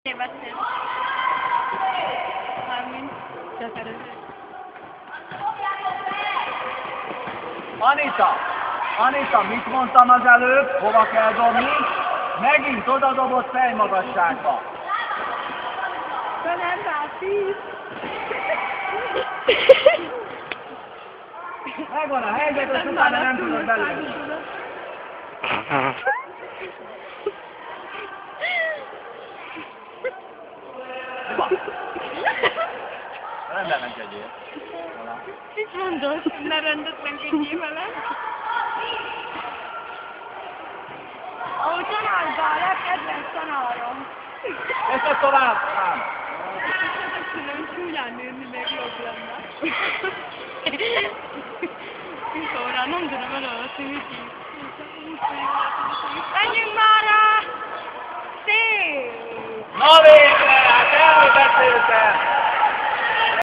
Beszél. Mármint beszerező. Anita, mit mondtam az előbb? Hova kell dobni? Megint oda dobott fejmagasságba. De nem látszik. Megvan a helyzet, és utána nem tudod belőle. Nem lemenkedjél. Mit mondod? Ne rendetlenkedjél vele. Ó, tanárban, a legkedvenc tanárom. Ezt tovább! Nem csúnyán nőni, még jobb lenne. Mikor nem tudom elolvasni, mit ír. Menjünk már rá! Szép! Na végre! Hát erről beszéltem!